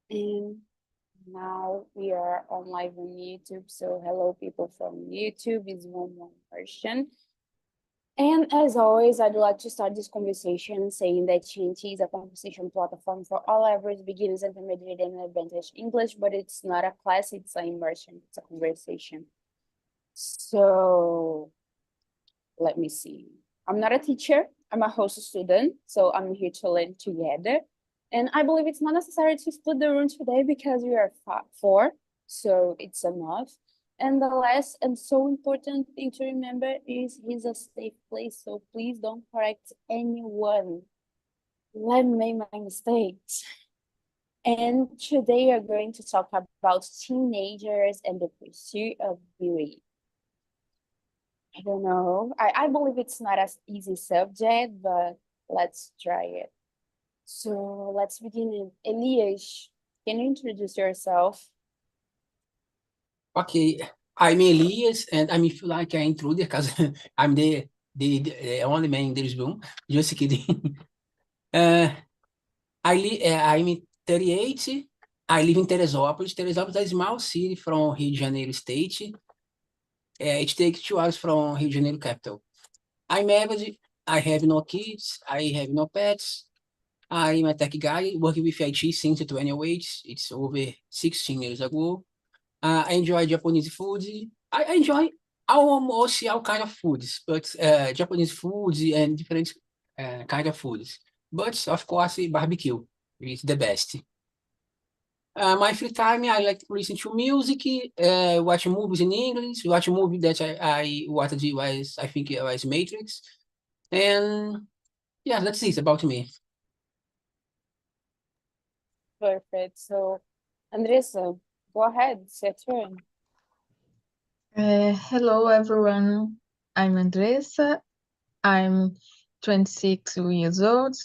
And now we are on live on YouTube. So hello people from YouTube is one version. And as always, I'd like to start this conversation saying that TNT is a conversation platform for all levels, beginners, intermediate, and advanced English, but it's not a class, it's an immersion, it's a conversation. So let me see. I'm not a teacher, I'm a host student, so I'm here to learn together. And I believe it's not necessary to split the room today because we are four, so it's enough. And the last and so important thing to remember is he's a safe place, so please don't correct anyone. Let me make my mistakes. And today we're going to talk about teenagers and the pursuit of beauty. I don't know. I believe it's not as easy subject, but let's try it. So let's begin. Elias, can you introduce yourself? Okay, I'm Elias, and I feel like an intruder because I'm the only man in this room. Just kidding. uh, I'm 38. I live in Teresópolis. Teresópolis is a small city from Rio de Janeiro state. It takes 2 hours from Rio de Janeiro capital. I'm married. I have no kids. I have no pets. I'm a tech guy working with IT since 28. It's over 16 years ago. I enjoy Japanese food. I enjoy almost all kind of foods, but Japanese foods and different kind of foods. But of course, barbecue is the best. My free time, I like to listen to music, watch movies in English, watch a movie that I watched was, I think it was Matrix. And yeah, that's it about me. Perfect. So, Andressa, go ahead, it's your turn. Hello, everyone. I'm Andressa. I'm 26 years old.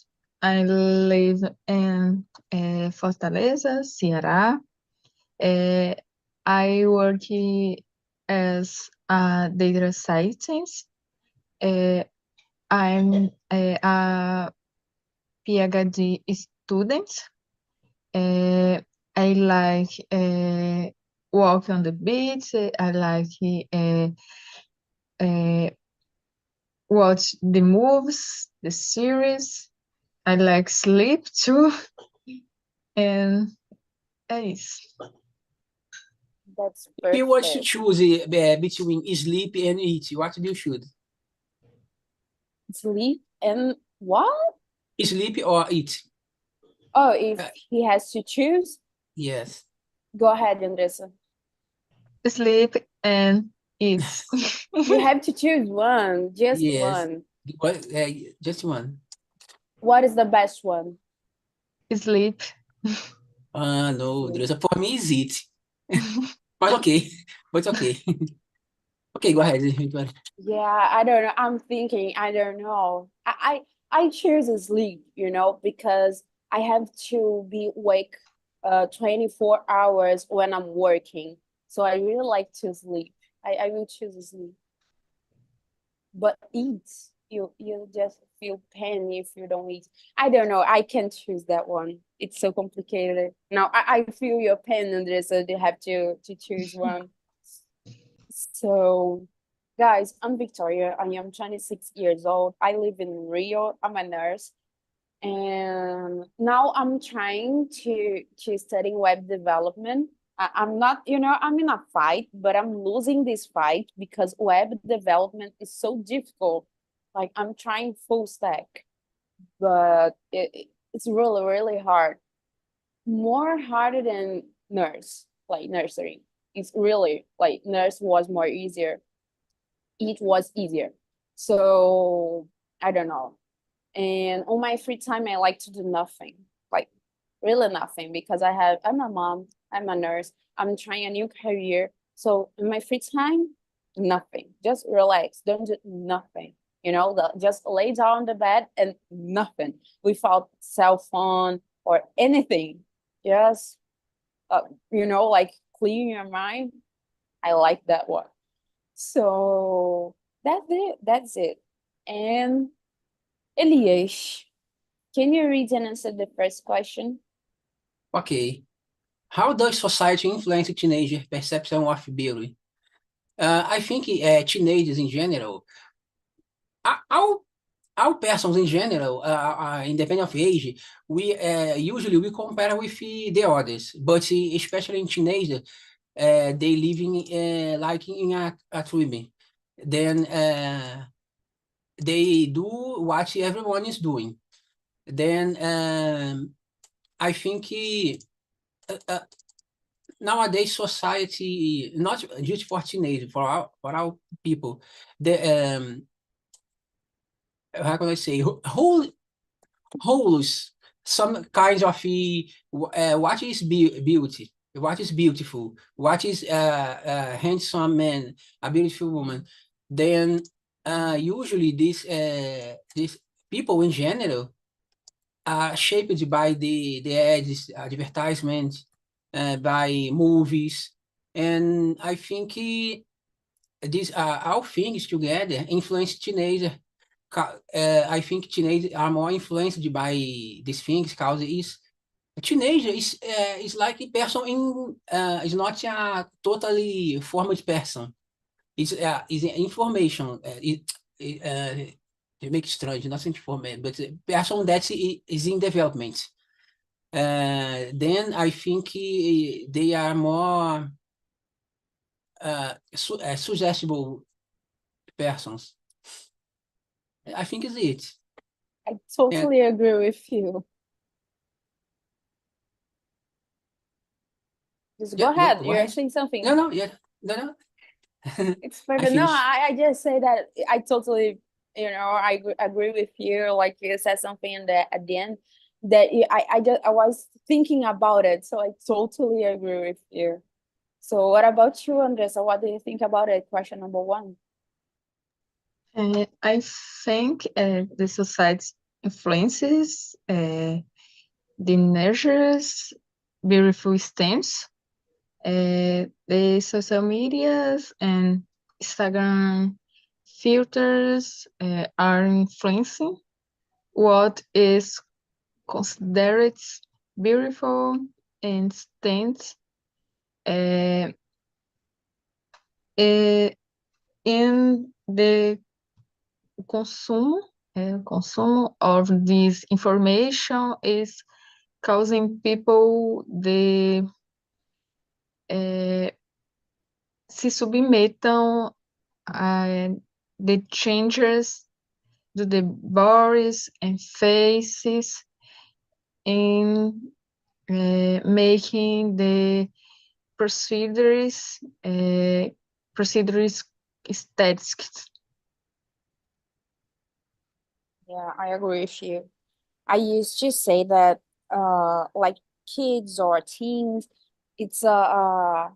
I live in Fortaleza, Ceará. I work as a data scientist. I'm a PhD student. I like walk on the beach. I like watch the movies, the series. I like sleep too. And is That's If you want to perfect. choose between sleep and eat, what do you should? Sleep and what? Sleep or eat? Oh, if Uh, he has to choose, yes. go ahead, Andressa. sleep and eat. You have to choose one, just Yes. one. What, just one. What is the best one? Sleep. No, Sleep. there's a for me is it. But okay. But okay. Okay, go ahead. Yeah, I don't know. I'm thinking, I don't know. I choose sleep, because I have to be awake 24 hours when I'm working. So I really like to sleep. I will choose sleep. But eat, you just feel pain if you don't eat. I don't know. I can't choose that one. It's so complicated. Now I feel your pain, Andrea, so you have to choose one. So, guys, I'm Victoria. I am 26 years old. I live in Rio. I'm a nurse. And now I'm trying to study web development. I'm not, I'm in a fight, but I'm losing this fight because web development is so difficult. Like I'm trying full stack, but it's really, really hard. More harder than nurse, like nursery. It's really like nurse was more easier. It was easier. So I don't know. And on my free time, I like to do nothing, like really nothing, because I'm a mom, I'm a nurse, I'm trying a new career. So in my free time, nothing. Just relax. Don't do nothing. Just lay down on the bed and nothing without cell phone or anything. Just like clear your mind. I like that one. So that's it. That's it. And Elias, can you read and answer the first question? Okay. How does society influence teenager perception of beauty? I think teenagers in general, all persons in general, independent of age, we usually we compare with the others, but especially in teenagers, they living like in a tribe. Then they do what everyone is doing. Then I think nowadays society, not just for teenagers, for all people, the how can I say, holds some kinds of what is beauty, what is beautiful, what is a handsome man, a beautiful woman. Then usually these people in general are shaped by the ads, advertisements, by movies, and I think these all things together influence teenagers. I think teenagers are more influenced by these things because is a teenager is like a person in is not a totally formed person. It's is information. It makes strange, not informed, but a person that is in development. Then I think they are more suggestible persons. I think is it. I And totally agree with you. Just go yeah, ahead. go You're ahead. saying something. No, yeah, no. It's I perfect. No, finished. I just say that I totally, agree with you. Like you said something in at the end that I was thinking about it, so I totally agree with you. So what about you, Andressa? What do you think about it? Question number one. I think the society influences the nurtures beautiful stems, the social medias and Instagram filters are influencing what is considered beautiful and stands uh, in the consumo of this information is causing people se submetam a the changes to the bodies and faces in making the procedures procedures aesthetics. Yeah, I agree with you. I used to say that like kids or teens, it's a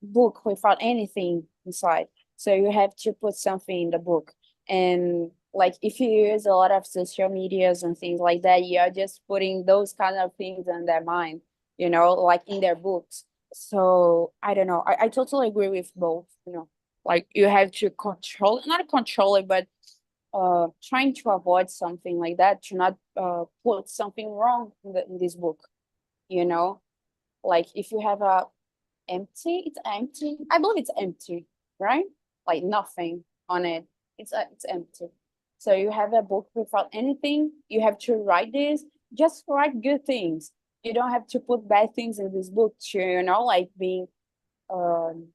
book without anything inside. So you have to put something in the book. And like if you use a lot of social medias and things like that, you're just putting those kind of things in their mind, like in their books. So I don't know. I totally agree with both, like you have to control, not control it, but trying to avoid something like that, to not put something wrong in this book, you know like if you have a empty, it's empty, I believe it's empty, right? Like nothing on it, it's empty. So you have a book without anything, you have to write this, just write good things. You don't have to put bad things in this book to, like being um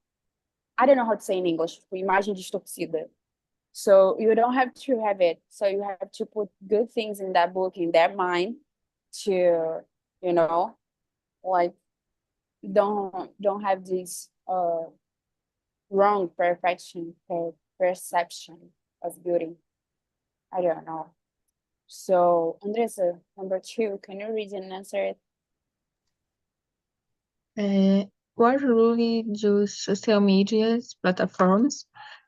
I don't know how to say in English, imagem distorcida. So you don't have to have it. So you have to put good things in that book, in their mind, to, you know, like don't have this wrong perception of beauty. I don't know. So Andressa, number two, can you read and answer it? What role do social media platforms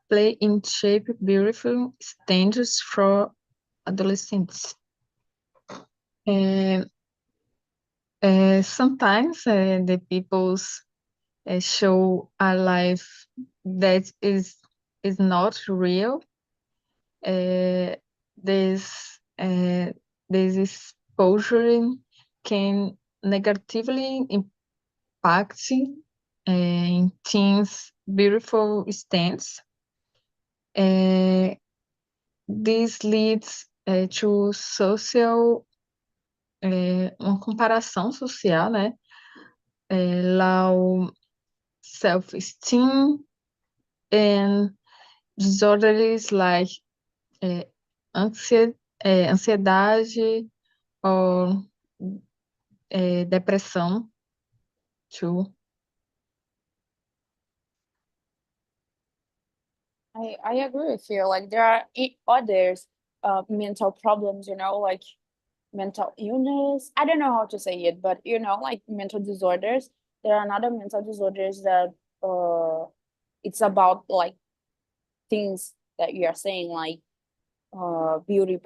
play in shape beautiful standards for adolescents? Uh, Sometimes the people's show a life that is not real. Uh, this this exposure can negatively impacting in teens' beautiful stands. This leads to social, uma comparação social, né? Low self-esteem and disorders like ansiedade or depressão too. I agree with you. Like there are others mental problems, like mental illness. I don't know how to say it, but like mental disorders. There are other mental disorders that it's about like things that you are saying, like beauty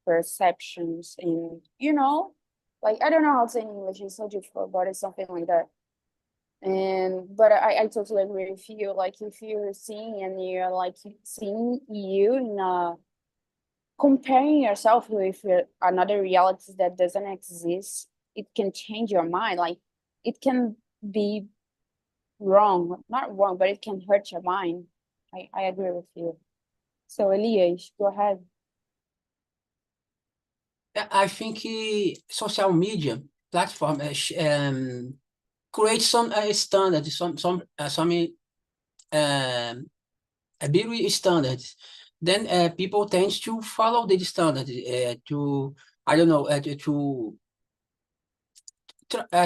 perceptions, and like I don't know how to say in English. It's so difficult, but it's something like that. But I totally agree with you. Like if you're seeing and you're like seeing you in comparing yourself with another reality that doesn't exist, it can change your mind. Like it can be wrong, not wrong, but it can hurt your mind. I agree with you. So Elias, go ahead. I think social media platform create some standards, some beauty standards. Then people tend to follow the standards to I don't know to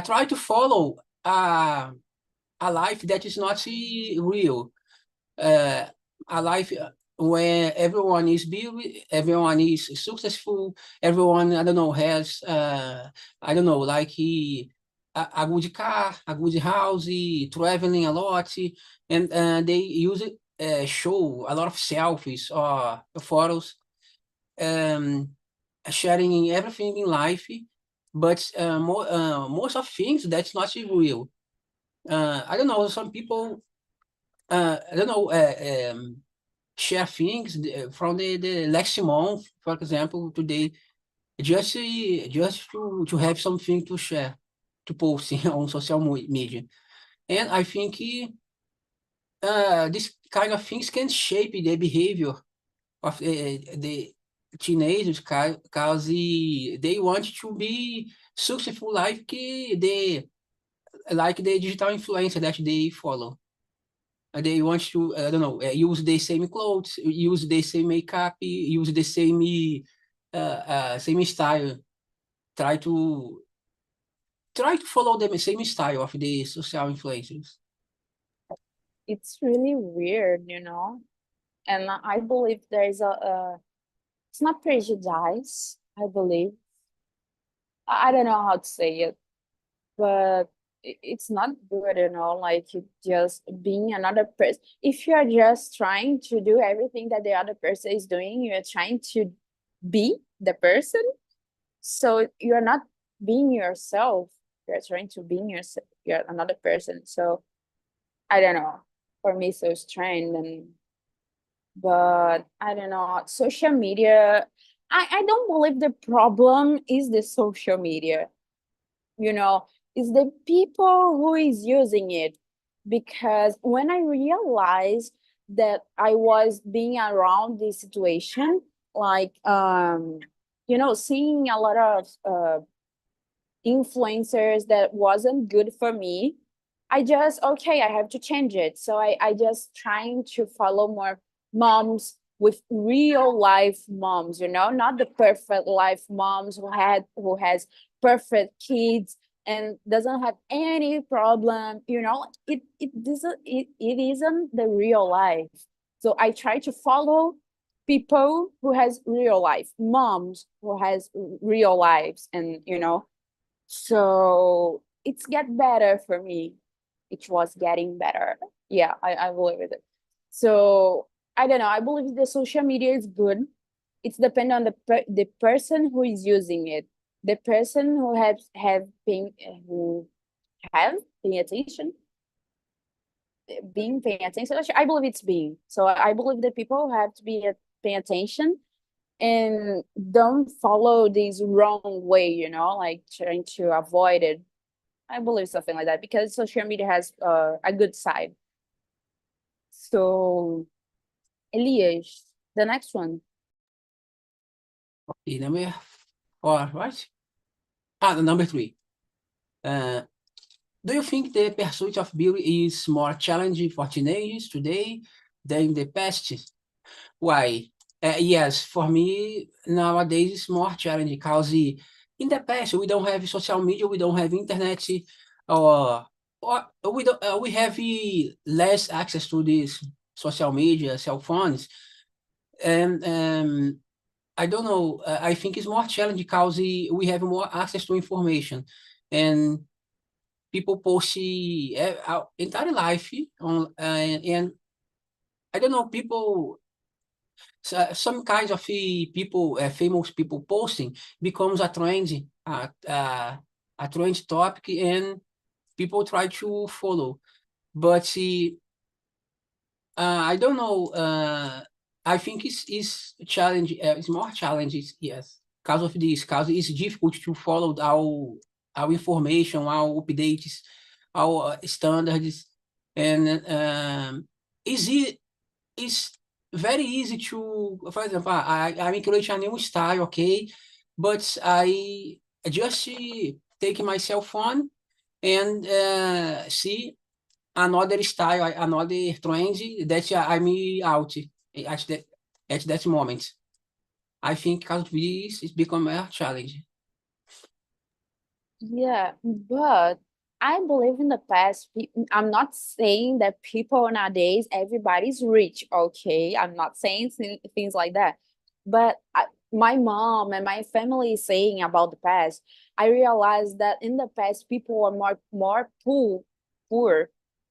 try to follow a life that is not real, a life where everyone is busy, everyone is successful, everyone I don't know has I don't know like a good car, a good house, traveling a lot, and they use it show a lot of selfies or photos, sharing everything in life, but most of things that's not real. I don't know, some people I don't know share things from the last month, for example, today, just to have something to share, to post on social media. And I think this kind of things can shape the behavior of the teenagers because they want to be successful like the digital influencer that they follow. They want to, I don't know, use the same clothes, use the same makeup, use the same style. Try to follow the same style of the social influencers. It's really weird, and I believe there is it's not prejudice, I believe. I don't know how to say it, but it's not good, like you just being another person. If you're just trying to do everything that the other person is doing, you're trying to be the person. So you're not being yourself. You're trying to be yourself. You're another person. So I don't know. For me, so strange. But I don't know. Social media. I don't believe the problem is the social media. It's the people who is using it. Because when I realized that I was being around this situation, like seeing a lot of influencers that wasn't good for me, I just okay, I have to change it. So I just trying to follow more moms with real life moms, not the perfect life moms who has perfect kids and doesn't have any problem. It isn't the real life. So I try to follow people who has real life moms who has real lives, and so it's get better for me. It was getting better. Yeah, I believe it. So I don't know. I believe the social media is good. It's depend on the person who is using it. The person who paying attention, being paying attention. I believe it's being. So I believe that people have to be paying attention and don't follow this wrong way, like trying to avoid it. I believe something like that because social media has a good side. So, Elias, the next one. Okay, number four, right? The number three. Do you think the pursuit of beauty is more challenging for teenagers today than in the past? Why? Yes, for me, nowadays it's more challenging because in the past we don't have social media, we don't have internet, or, we have less access to this social media, cell phones, and I don't know. I think it's more challenging because we have more access to information, and people post our entire life on, and I don't know, people, some kinds of people, famous people posting becomes a trend topic, and people try to follow. But I don't know. I think it's challenge. It's more challenges, yes, because of this. Because it's difficult to follow our information, our updates, our standards, and it's very easy to, for example, I'm creating a new style, okay, but I just take my cell phone and see another style, another trend that I'm out at that moment. I think because of this, it's become a challenge. Yeah, but I believe in the past. I'm not saying that people nowadays, everybody's rich, okay? I'm not saying things like that. But my mom and my family is saying about the past. I realized that in the past, people were more poor,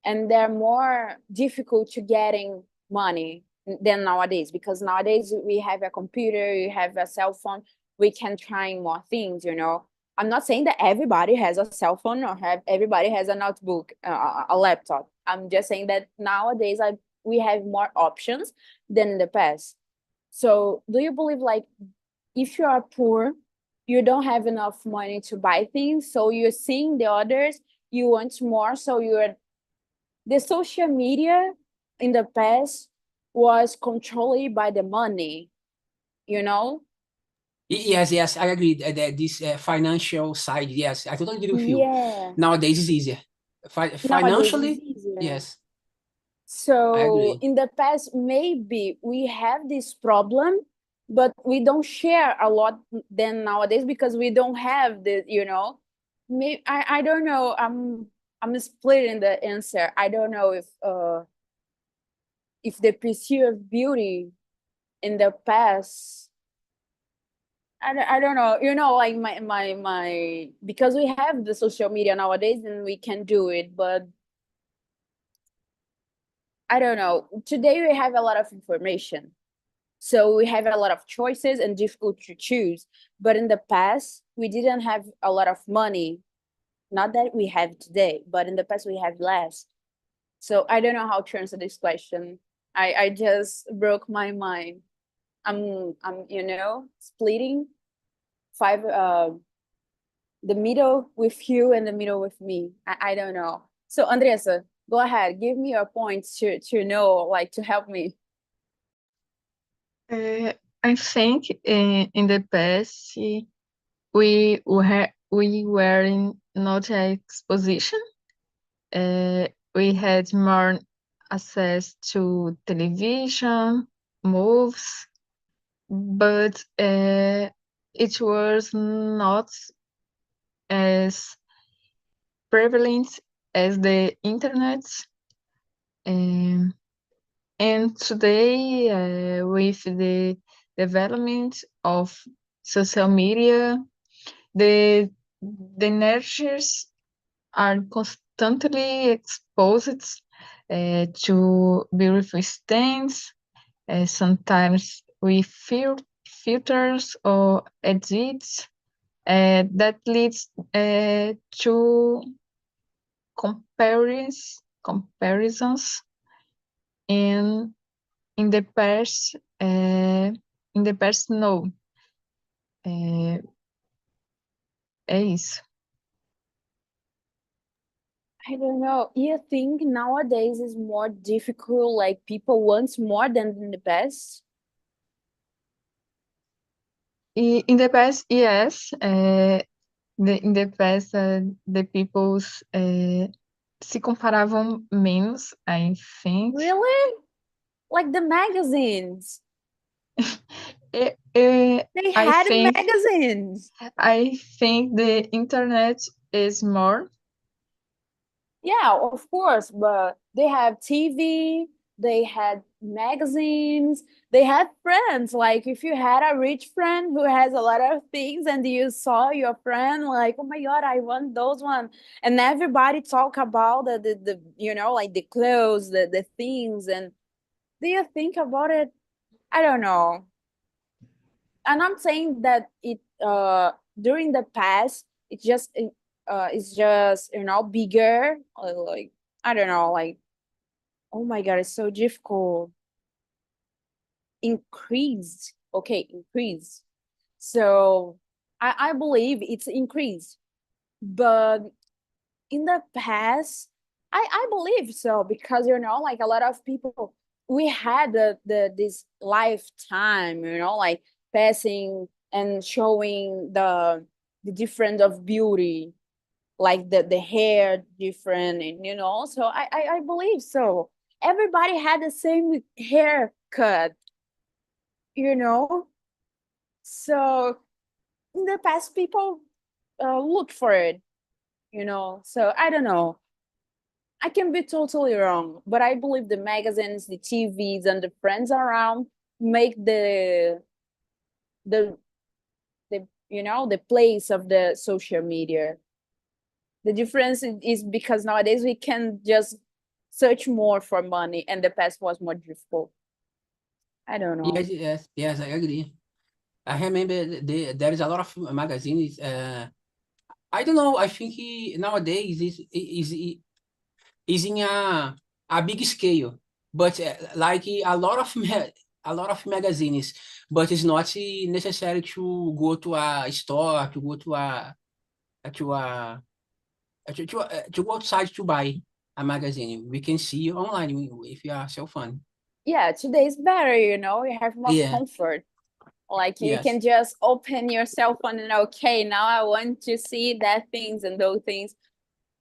and they're more difficult to getting money than nowadays. Because nowadays we have a computer, we have a cell phone, we can try more things, you know. I'm not saying that everybody has a cell phone or everybody has a notebook, a laptop. I'm just saying that nowadays we have more options than in the past. So, do you believe like if you are poor, you don't have enough money to buy things, so you're seeing the others, you want more, so you're the social media in the past was controlled by the money, you know? Yes, yes, I agree. This financial side, yes, I totally agree with you. Yeah. Nowadays it's easier. Nowadays it's Financially, easier. yes, I So agree. in the past, maybe we have this problem, but we don't share a lot than nowadays because we don't have the, you know. Maybe I don't know. I'm splitting the answer. I don't know if the pursuit of beauty in the past. I don't know. You know, like my because we have the social media nowadays and we can do it, but I don't know. Today we have a lot of information. So we have a lot of choices and difficult to choose. But in the past, we didn't have a lot of money. Not that we have today, but in the past we have less. So I don't know how to answer this question. I just broke my mind. I'm you know splitting five the middle with you and the middle with me. I don't know. So Andressa, go ahead, give me your points to know, like to help me. I think in the past we were in not a exposition. We had more access to television, movies, but it was not as prevalent as the internet. Um, and today, with the development of social media, the nurtures are constantly exposed to beautiful things, sometimes with filters or edits that leads to comparisons in in the past no. É, é isso. I don't know. You think nowadays is more difficult, like people want more than in the past? In the past, yes. In the past, the peoples se comparavam menos, I think. Really? Like the magazines. Eh, eh, They I had think magazines. I think the internet is more. Yeah, of course, but they have TV, they had magazines, they had friends. Like if you had a rich friend who has a lot of things and you saw your friend like, oh my God, I want those one. And everybody talk about the you know, like the clothes, the things. And do you think about it? I don't know. And I'm saying that it during the past it's just you know bigger like I don't know like oh my god it's so difficult increased okay increased so I believe it's increased but in the past I believe so because you know like a lot of people we had the this lifetime you know like passing and showing the difference of beauty like the hair different and you know so I believe so everybody had the same haircut you know so in the past people look for it you know so I don't know I can be totally wrong, but I believe the magazines, the TVs, and the friends around make the the you know the place of the social media. The difference is because nowadays we can just search more for money, and the past was more difficult. I don't know. Yes, I agree. I remember there is a lot of magazines. I don't know. I think nowadays is in a big scale, but like a lot of magazines, but it's not necessary to go to a store to go to a to go outside to buy a magazine. We can see online if you are cell phone. Yeah, today is better. You know, you have more Yeah. comfort. Like you Yes. can just open your cell phone and okay, now I want to see that things and those things.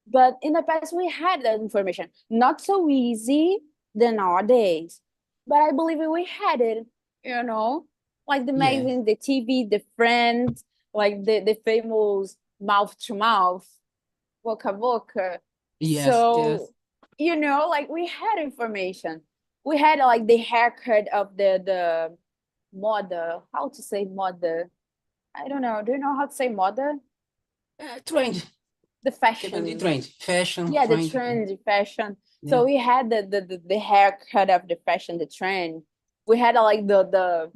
But in the past, we had that information. Not so easy than nowadays. But I believe we had it, you know, like the Yes. magazine, the TV, the friends, like the famous mouth to mouth, boca a boca. Yes. So, Yes. you know, like we had information. We had like the haircut of the mother. How to say mother? I don't know. Do you know how to say mother? Trend. The Depende de fashion. trend. Fashion, Yeah, the trend. trend, fashion. Yeah. So we had the haircut of the fashion, the trend. We had like the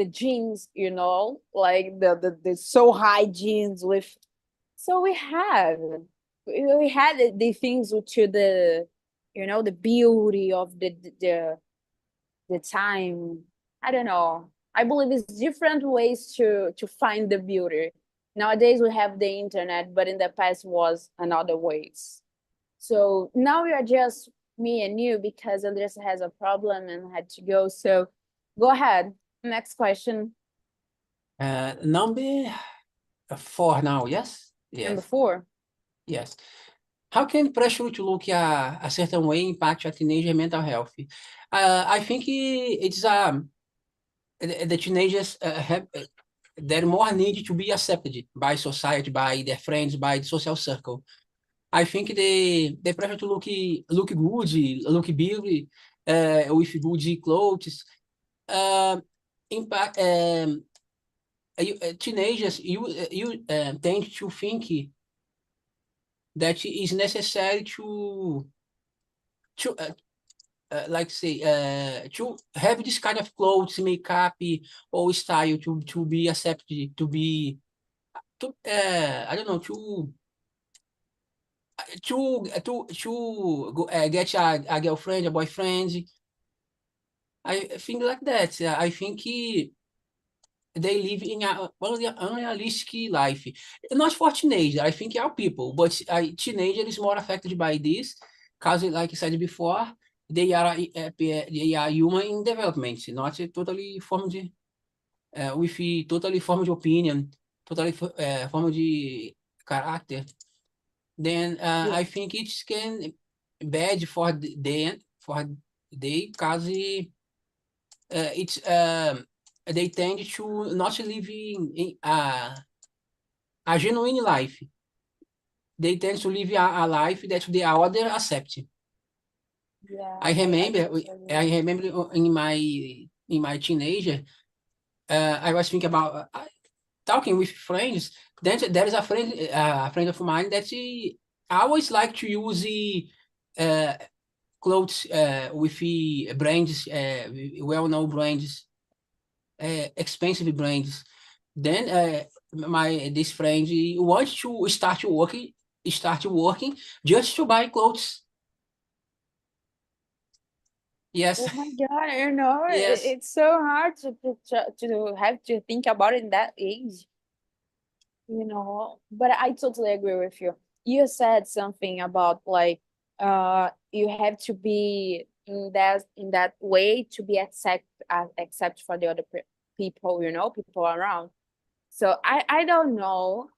jeans, you know, like the so high jeans with. So we had the things to the, you know, the beauty of the time. I don't know. I believe it's different ways to find the beauty. Nowadays we have the internet, but in the past was another ways. So now we are just me and you because Andres has a problem and had to go. So go ahead. Next question. Number 4 now. Yes. Number Yes. 4. Yes. How can pressure to look a certain way impact a teenager mental health? I think it's the teenagers have they're more need to be accepted by society, by their friends, by the social circle. I think the pressure to look good, look big, with good clothes, uh, impact teenagers. You tend to think that is necessary to like say to have this kind of clothes, makeup, or style to be accepted, to be I don't know to get a girlfriend, a boyfriend. I think like that. I think they live in a unrealistic life. Not for teenagers, I think all people, but teenager is more affected by this, because like I said before, they are human in development, not totally formed with totally formed opinion, totally formed character. Then Yeah. I think it can bad for they because it's they tend to not live in a genuine life. They tend to live a life that the other accept. Yeah, I I remember, totally agree. I remember in my teenager, I was thinking about talking with friends. Then there is a friend of mine that he always like to use the clothes with the brands, well-known brands, expensive brands. Then this friend wants to start working just to buy clothes. Oh Yes, my God, you know, yes. it's so hard to have to think about it in that age, you know. But I totally agree with you. You said something about like you have to be in that way to be accept for the other people, you know, people around. So I don't know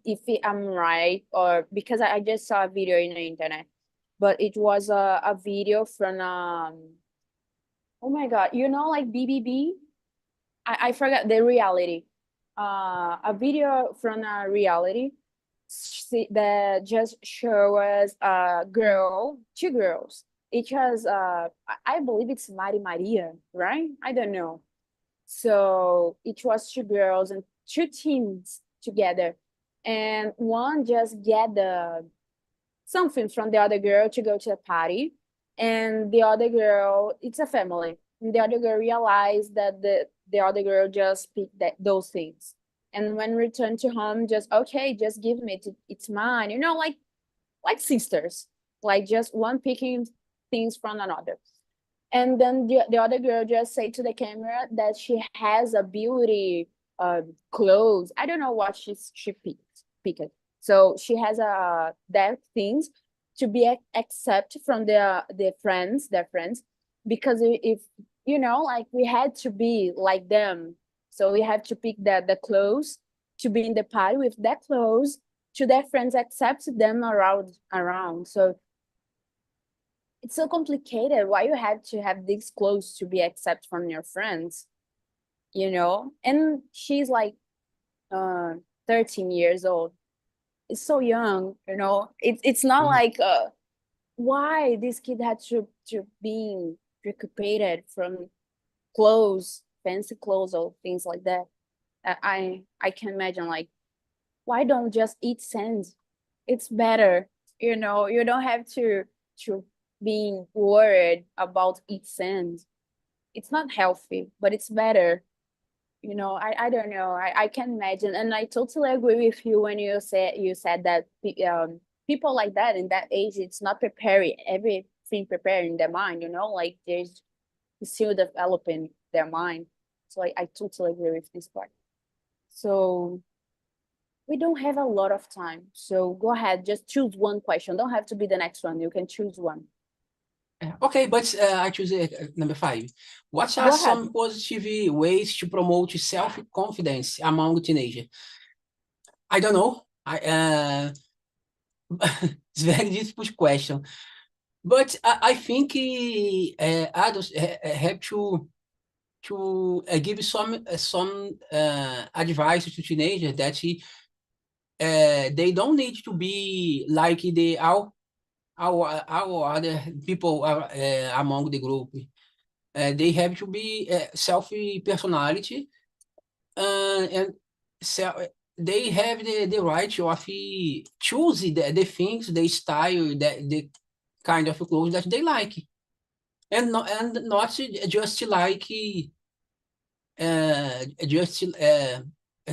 if I'm right, or because I just saw a video in the internet, but it was a video from oh my God, you know, like BBB. I forgot the reality. A video from a reality that just show us a girl, two girls. Each has I believe it's Mari Maria, right? I don't know. So it was two girls and two teams together, and one just get the something from the other girl to go to the party, and the other girl, it's a family, and the other girl realized that the other girl just picked those things, and when returned to home, just okay, just give me it, it's mine, you know, like sisters, like just one picking things from another. And then the other girl just say to the camera that she has a beauty clothes. I don't know what she picked. So she has that things to be accept from their friends, because if you know, like we had to be like them, so we have to pick the clothes to be in the party with that clothes to their friends accept them around. So it's so complicated. Why you have to have these clothes to be accepted from your friends, you know? And she's like 13 years old. It's so young, you know. It's not Mhm. like why this kid had to be recuperated from clothes, fancy clothes or things like that. I can imagine like why don't just eat sand? It's better, you know. You don't have to being worried about eat sand. It's not healthy, but it's better. You know, I don't know. I can imagine, and I totally agree with you when you said that people like that in that age, it's not preparing everything prepared in their mind. You know, like there's still developing their mind. So I totally agree with this part. So we don't have a lot of time. So go ahead, just choose one question. Don't have to be the next one. You can choose one. Okay, but I choose number 5. What are Go ahead. some positive ways to promote self-confidence among teenagers? I don't know. It's a very difficult question, but I think adults have to give some advice to teenagers that they don't need to be like the our other people among the group. They have to be self personality and self. They have the right of choose the things, the style, the kind of clothes that they like, and not just like just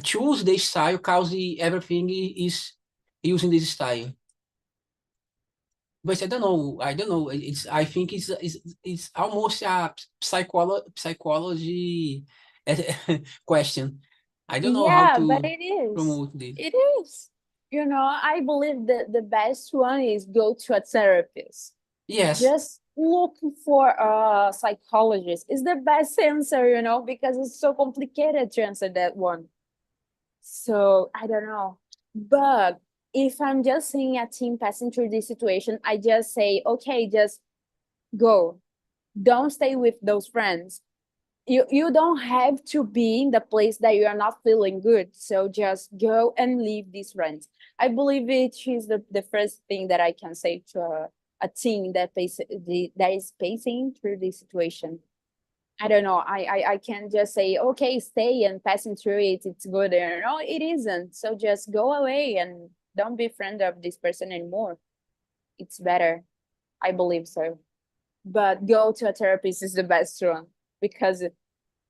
choose the style because everything is using this style. But I don't know. I don't know. I think it's almost a psychology question. I don't know how Yeah, but to it is. promote this. It is. You know, I believe that the best one is go to a therapist. Yes. Just looking for a psychologist is the best answer, you know, because it's so complicated to answer that one. So I don't know. But if I'm just seeing a team passing through this situation, I just say, okay, just go. Don't stay with those friends. You don't have to be in the place that you are not feeling good. So just go and leave these friends. I believe it is the first thing that I can say to a team that that is facing through this situation. I don't know. I can't just say, okay, stay and passing through it, it's good. No, it isn't. So just go away and don't be friend of this person anymore. It's better. I believe so. But go to a therapist is the best one because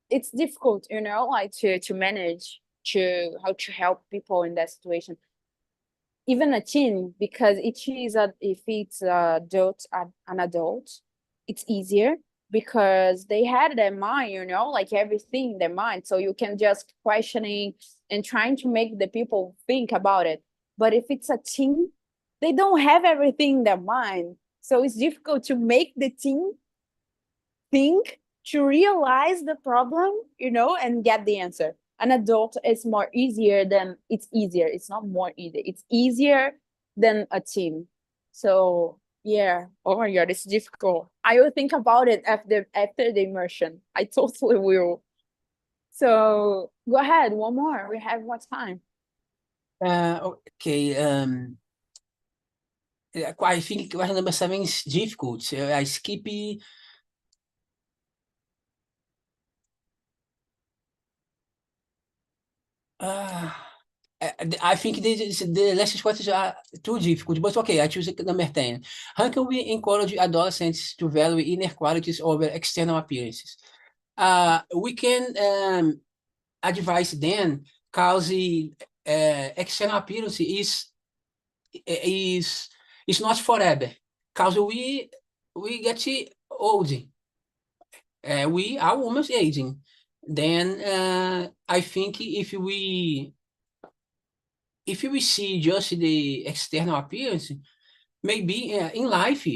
it's difficult, you know, like to manage to how to help people in that situation. Even a teen, because if it's an adult, it's easier because they had their mind, you know, like everything in their mind. So you can just questioning and trying to make the people think about it. But if it's a teen, they don't have everything in their mind. So it's difficult to make the teen think, to realize the problem, you know, and get the answer. An adult is more easier than it's easier. It's not more easy. It's easier than a teen. So yeah. Oh my god, it's difficult. I will think about it after the immersion. I totally will. So go ahead, one more. We have what time? Okay. I think question number 7 is difficult. I skip. I think the last questions are too difficult, but okay, I choose number 10. How can we encourage adolescents to value inner qualities over external appearances? We can advise them because external appearance is is not forever. Because we get old. We are almost aging. Then I think if we see just the external appearance, maybe in life,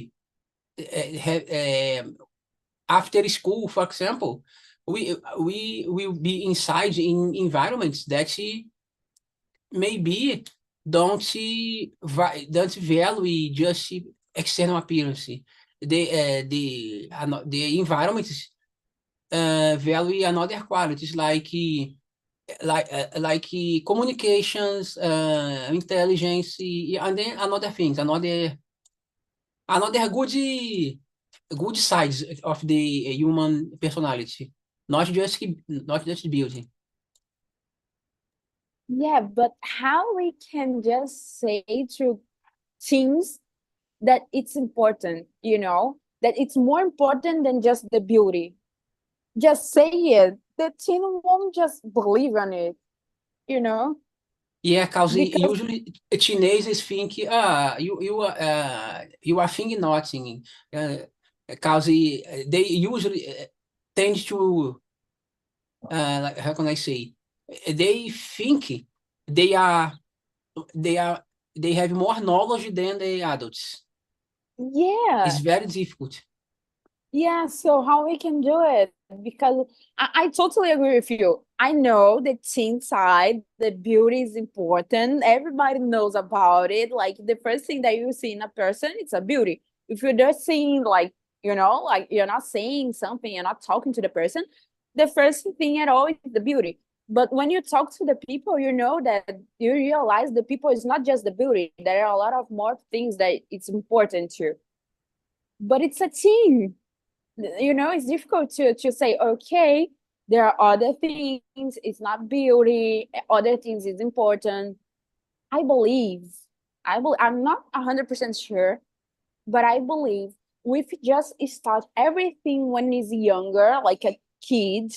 after school, for example, we will be inside in environments that maybe don't value just external appearance. The environments value another qualities like communications, intelligence, and then another things, another good sides of the human personality, not just building. Yeah, but how we can just say to teens that it's important, you know, that it's more important than just the beauty. Just say it. The teen won't just believe on it, you know, Yeah, because because usually teenagers think, you are thinking nothing, because they usually tend to, like, how can I say, they think they are they are they have more knowledge than the adults. It's yeah, very difficult. yeah. So how we can do it? Because I totally agree with you. I know the teen side, the beauty is important. Everybody knows about it. Like the first thing that you see in a person, it's a beauty. If you're just seeing like, you know, like you're not saying something, you're not talking to the person, the first thing at all is the beauty. But when you talk to the people, you know that you realize the people is not just the beauty. There are a lot of more things that it's important to. But it's a team, you know. It's difficult to say, okay, there are other things, it's not beauty, other things is important. I believe, I'm not 100% sure, but I believe if we just start everything when he's younger, like a kid,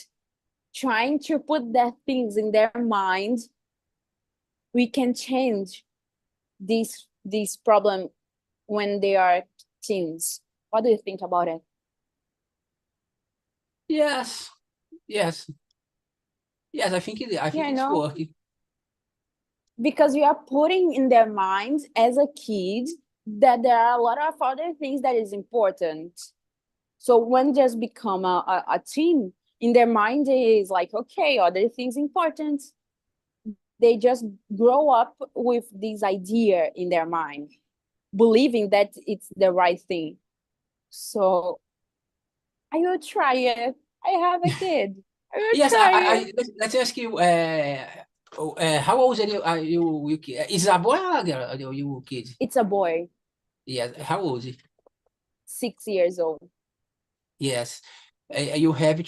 trying to put that things in their mind, we can change this problem when they are teens. What do you think about it? Yes, yes. Yes, I think Yeah, I it's know. working. Because you are putting in their minds as a kid that there are a lot of other things that is important. So when just become a teen, in their mind is like, okay, other things important. They just grow up with this idea in their mind, believing that it's the right thing. So I will try it. I have a kid. I will Yes, try it. let's ask you, how old are you kid? Is it a boy or a girl, you kid? It's a boy, Yes, how old? 6 years old. Yes, you have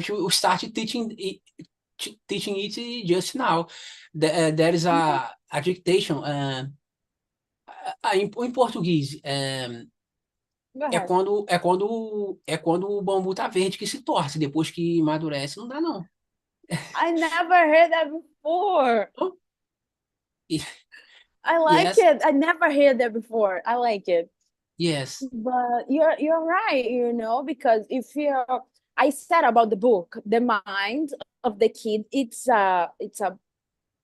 to start teaching it just now. There is Yeah, a dictation, em português, go é ahead. quando é quando é quando o bambu tá verde que se torce, depois que amadurece não dá não. I never heard that before. Oh, y- I like yes, it. I never heard that before. I like it. yes, But you're right, because if you're I said about the book, the mind of the kid, it's a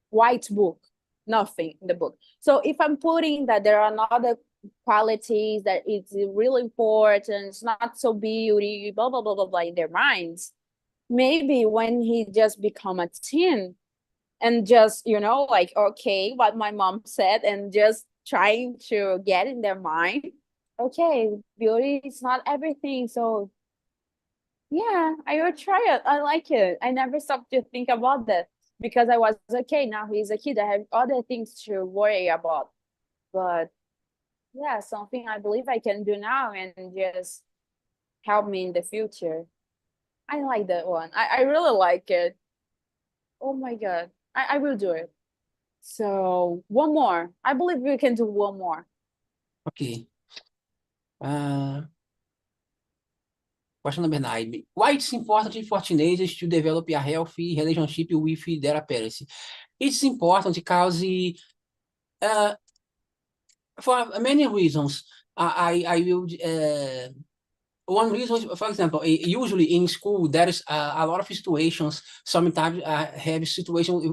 white book, nothing in the book. So if I'm putting that there are other qualities that it's really important, it's not so beauty, blah blah blah blah blah in their minds, maybe when he just become a teen and just like, okay, what my mom said, and just trying to get in their mind, okay, beauty is not everything. So yeah, I will try it. I like it. I never stopped to think about that because I was okay. Now he's a kid. I have other things to worry about. But yeah, something I believe I can do now and just help me in the future. I like that one. I really like it. Oh my God. I will do it. So one more. I believe we can do one more. ok. Uh, Question number 9. Why it's important for teenagers to develop a healthy relationship with their parents? It's important because for many reasons. I will one reason, for example, usually in school there is a lot of situations. Sometimes have situations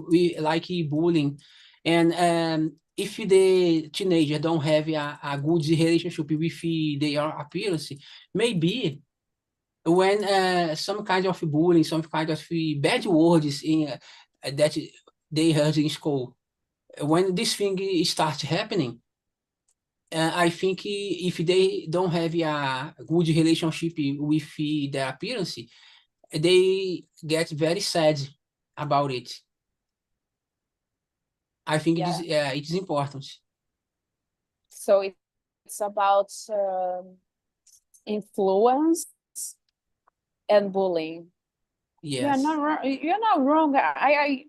like bullying, and if the teenager don't have a good relationship with their appearance, maybe when some kind of bullying, some kind of bad words in that they heard in school, when this thing starts happening, I think if they don't have a good relationship with their appearance, they get very sad about it. I think Yeah. it is important. So it's about influence and bullying. You're Yes, not wrong. You're not wrong. I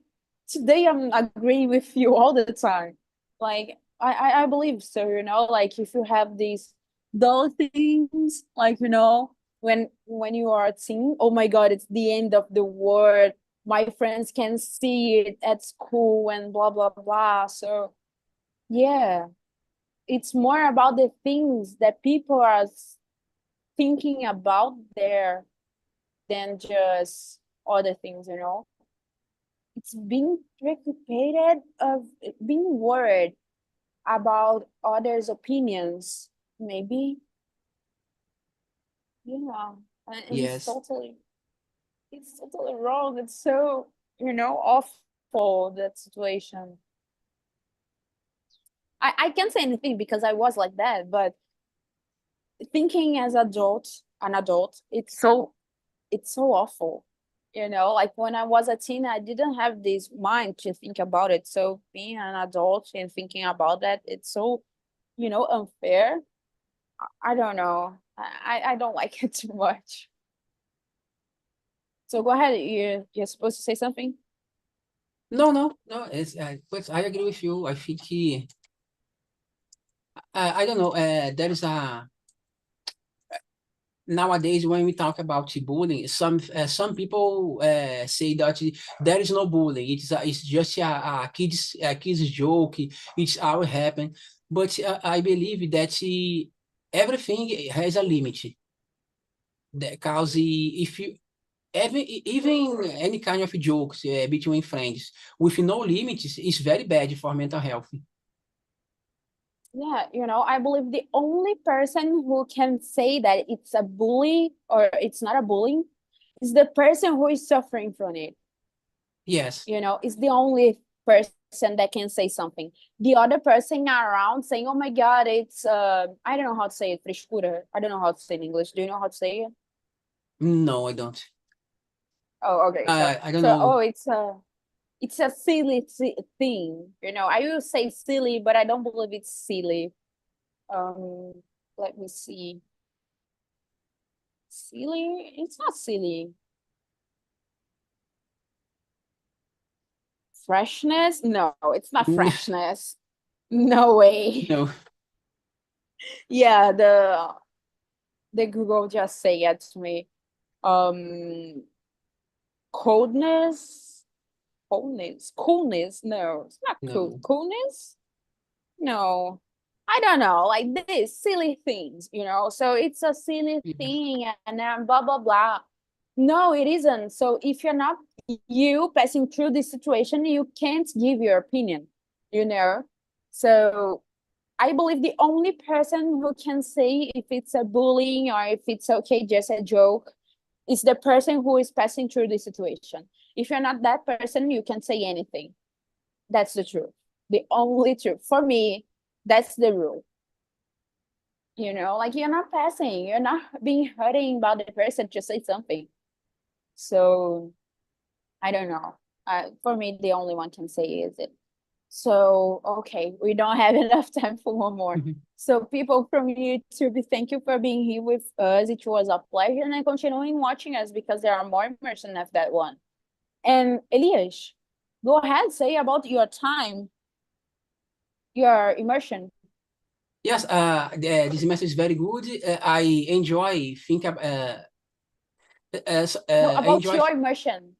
today I'm agreeing with you all the time. Like I believe so, like if you have these dull things, like when you are a teen, oh my God, it's the end of the world. My friends can see it at school and blah blah blah. So yeah, it's more about the things that people are thinking about there than just other things. It's being preoccupied of being worried about others' opinions, maybe. Yeah. And yes, it's totally wrong. It's so, awful, that situation. I can't say anything because I was like that, but thinking as an adult, it's so awful. Like when I was a teen, I didn't have this mind to think about it. So being an adult and thinking about that, it's so, unfair. I don't know. I don't like it too much. So go ahead. You're supposed to say something. no. But I agree with you. I think I don't know. There is a nowadays when we talk about bullying, some people say that there is no bullying. It's just a kids joke. It's all happen. But I believe that everything has a limit. Because if even any kind of jokes between friends with no limits is very bad for mental health. Yeah, I believe the only person who can say that it's a bully or it's not a bullying is the person who is suffering from it. Yes. Is the only person that can say something. The other person around saying, "Oh my God, it's I don't know how to say it, frescura. I don't know how to say it in English. Do you know how to say it?" No, I don't. Oh, okay. I don't know. It's a silly thing. I will say silly, but I don't believe it's silly. Let me see. Silly? It's not silly. Freshness? No, it's not freshness. No way. No. Yeah, the Google just say it to me. Coldness? Coolness? No, it's not cool. No. Coolness? No. I don't know, like this silly things, so it's a silly thing and then blah blah blah. No, it isn't. So if you're not you passing through this situation, you can't give your opinion, so I believe the only person who can say if it's a bullying or if it's okay, just a joke, is the person who is passing through the situation. If you're not that person, you can say anything. That's the truth. The only truth. For me, that's the rule. Like you're not passing, you're not being hurting about the person to say something. So I don't know. For me, the only one can say is it. So, okay, we don't have enough time for one more. So people from YouTube, thank you for being here with us. It was a pleasure, and continuing watching us because there are more immersion of that one. And Elias, go ahead, say about your time, your immersion. Yes, this message is very good. I enjoy No, I about enjoy. your immersion,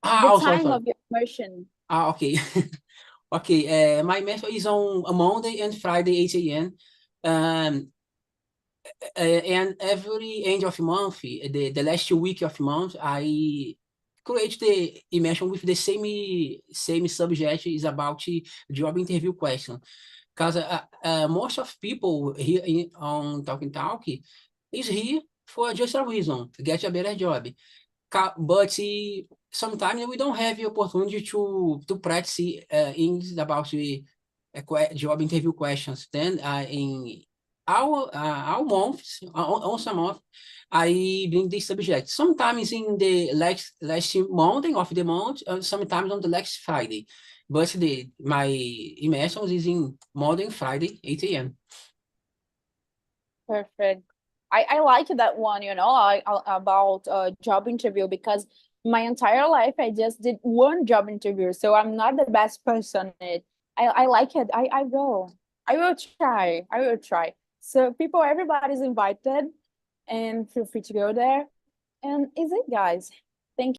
the Oh, sorry, time sorry. of your immersion. Okay. Okay. My method is on a Monday and Friday, 8 a.m. Um, and every end of month, the last week of month, I create the immersion with the same subject is about job interview question. Because most of people here on Talk is here for just a reason, to get a better job. But sometimes we don't have the opportunity to practice English about the job interview questions. Then in our months, on some month, I bring this subject. Sometimes in the last Monday of the month, sometimes on the last Friday. But my immersion is in Monday and Friday, 8 a.m. Perfect. I like that one, about job interview because my entire life I just did one job interview, so I'm not the best person at it. I like it. I go. I will try. I will try. So people, everybody's invited and feel free to go there. And is it, guys?